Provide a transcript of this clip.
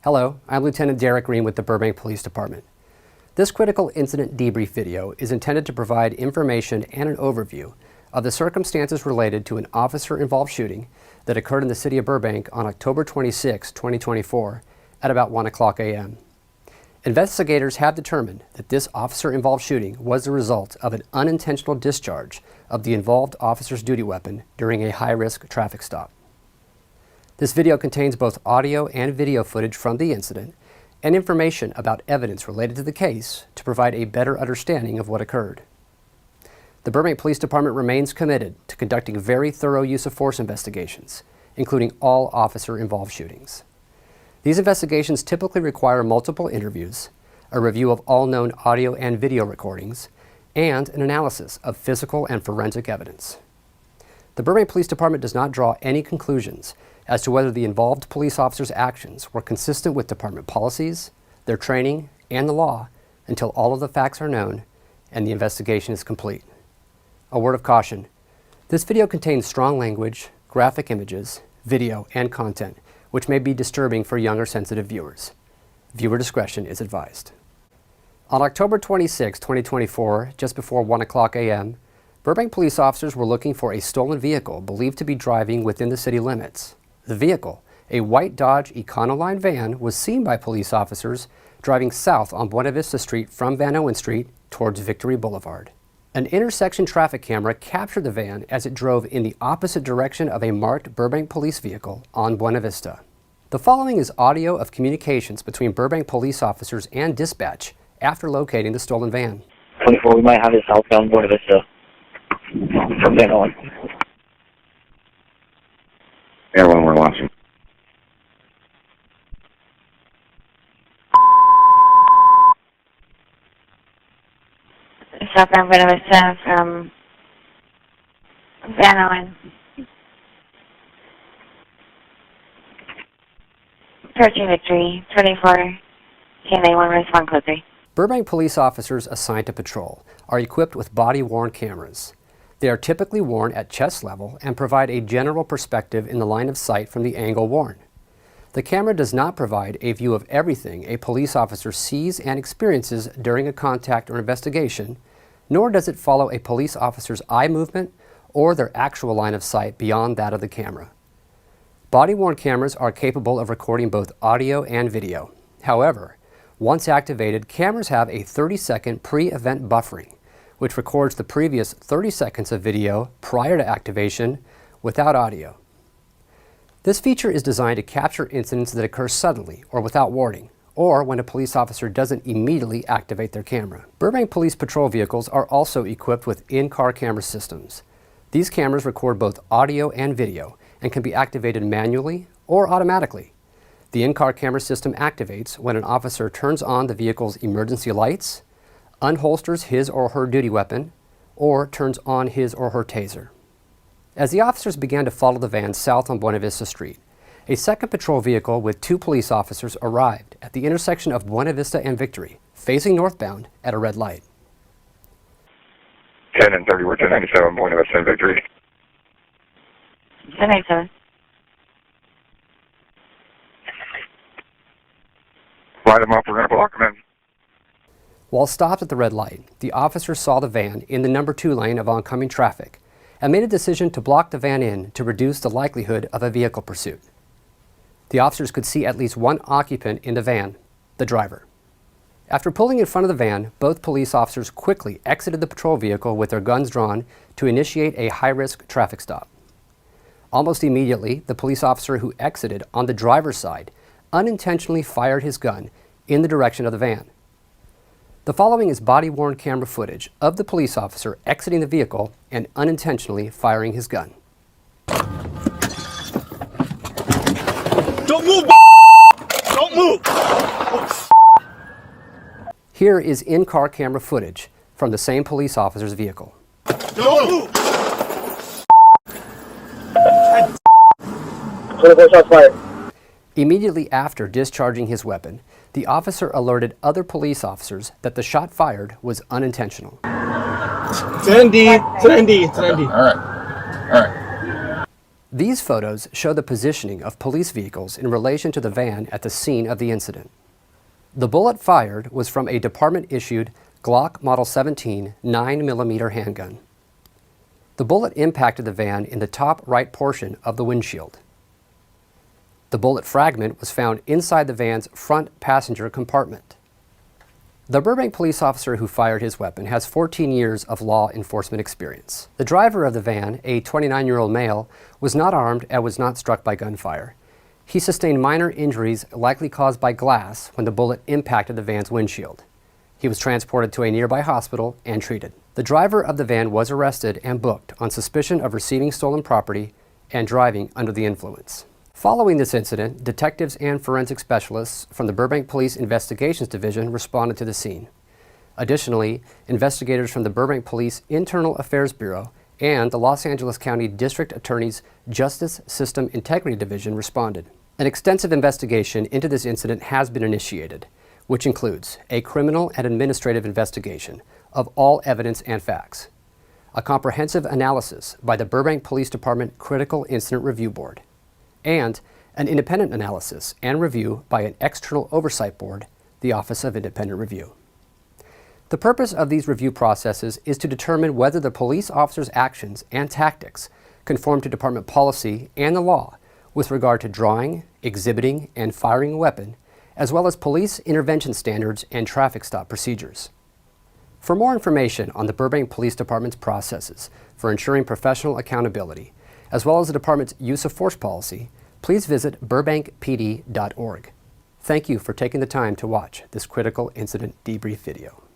Hello, I'm Lieutenant Derek Green with the Burbank Police Department. This critical incident debrief video is intended to provide information and an overview of the circumstances related to an officer-involved shooting that occurred in the City of Burbank on October 26, 2024 at about 1 o'clock a.m. Investigators have determined that this officer-involved shooting was the result of an unintentional discharge of the involved officer's duty weapon during a high-risk traffic stop. This video contains both audio and video footage from the incident and information about evidence related to the case to provide a better understanding of what occurred. The Burbank Police Department remains committed to conducting very thorough use of force investigations, including all officer-involved shootings. These investigations typically require multiple interviews, a review of all known audio and video recordings, and an analysis of physical and forensic evidence. The Burbank Police Department does not draw any conclusions as to whether the involved police officers' actions were consistent with department policies, their training, and the law until all of the facts are known and the investigation is complete. A word of caution: this video contains strong language, graphic images, video, and content which may be disturbing for younger sensitive viewers. Viewer discretion is advised. On October 26, 2024, just before 1 o'clock a.m., Burbank police officers were looking for a stolen vehicle believed to be driving within the city limits. The vehicle, a white Dodge Econoline van, was seen by police officers driving south on Buena Vista Street from Van Owen Street towards Victory Boulevard. An intersection traffic camera captured the van as it drove in the opposite direction of a marked Burbank police vehicle on Buena Vista. The following is audio of communications between Burbank police officers and dispatch after locating the stolen van. 24, we might have it southbound Buena Vista from Van Owen. Everyone, we're watching. Southbound Buena Vista from Van Owen. Approaching Victory, 24, KNA1, respond code 3. Burbank police officers assigned to patrol are equipped with body-worn cameras. They are typically worn at chest level and provide a general perspective in the line of sight from the angle worn. The camera does not provide a view of everything a police officer sees and experiences during a contact or investigation, nor does it follow a police officer's eye movement or their actual line of sight beyond that of the camera. Body-worn cameras are capable of recording both audio and video. However, once activated, cameras have a 30-second pre-event buffering, which records the previous 30 seconds of video prior to activation without audio. This feature is designed to capture incidents that occur suddenly or without warning, or when a police officer doesn't immediately activate their camera. Burbank police patrol vehicles are also equipped with in-car camera systems. These cameras record both audio and video and can be activated manually or automatically. The in-car camera system activates when an officer turns on the vehicle's emergency lights, unholsters his or her duty weapon, or turns on his or her taser. As the officers began to follow the van south on Buena Vista Street, a second patrol vehicle with 2 police officers arrived at the intersection of Buena Vista and Victory, facing northbound at a red light. 10 and 30, we're 1097, Buena Vista and Victory. 1097. Light them up, we're going to block them in. While stopped at the red light, the officers saw the van in the number 2 lane of oncoming traffic and made a decision to block the van in to reduce the likelihood of a vehicle pursuit. The officers could see at least one occupant in the van, the driver. After pulling in front of the van, both police officers quickly exited the patrol vehicle with their guns drawn to initiate a high-risk traffic stop. Almost immediately, the police officer who exited on the driver's side unintentionally fired his gun in the direction of the van. The following is body-worn camera footage of the police officer exiting the vehicle and unintentionally firing his gun. Don't move! Don't move! Here is in-car camera footage from the same police officer's vehicle. Don't move! 24 shots fired. Immediately after discharging his weapon, the officer alerted other police officers that the shot fired was unintentional. It's an ND. It's an ND. It's an ND. All right. These photos show the positioning of police vehicles in relation to the van at the scene of the incident. The bullet fired was from a department-issued Glock Model 17 9mm handgun. The bullet impacted the van in the top right portion of the windshield. The bullet fragment was found inside the van's front passenger compartment. The Burbank police officer who fired his weapon has 14 years of law enforcement experience. The driver of the van, a 29-year-old male, was not armed and was not struck by gunfire. He sustained minor injuries likely caused by glass when the bullet impacted the van's windshield. He was transported to a nearby hospital and treated. The driver of the van was arrested and booked on suspicion of receiving stolen property and driving under the influence. Following this incident, detectives and forensic specialists from the Burbank Police Investigations Division responded to the scene. Additionally, investigators from the Burbank Police Internal Affairs Bureau and the Los Angeles County District Attorney's Justice System Integrity Division responded. An extensive investigation into this incident has been initiated, which includes a criminal and administrative investigation of all evidence and facts, a comprehensive analysis by the Burbank Police Department Critical Incident Review Board, and an independent analysis and review by an external oversight board, the Office of Independent Review. The purpose of these review processes is to determine whether the police officer's actions and tactics conform to department policy and the law with regard to drawing, exhibiting, and firing a weapon, as well as police intervention standards and traffic stop procedures. For more information on the Burbank Police Department's processes for ensuring professional accountability, as well as the department's use of force policy, please visit burbankpd.org. Thank you for taking the time to watch this critical incident debrief video.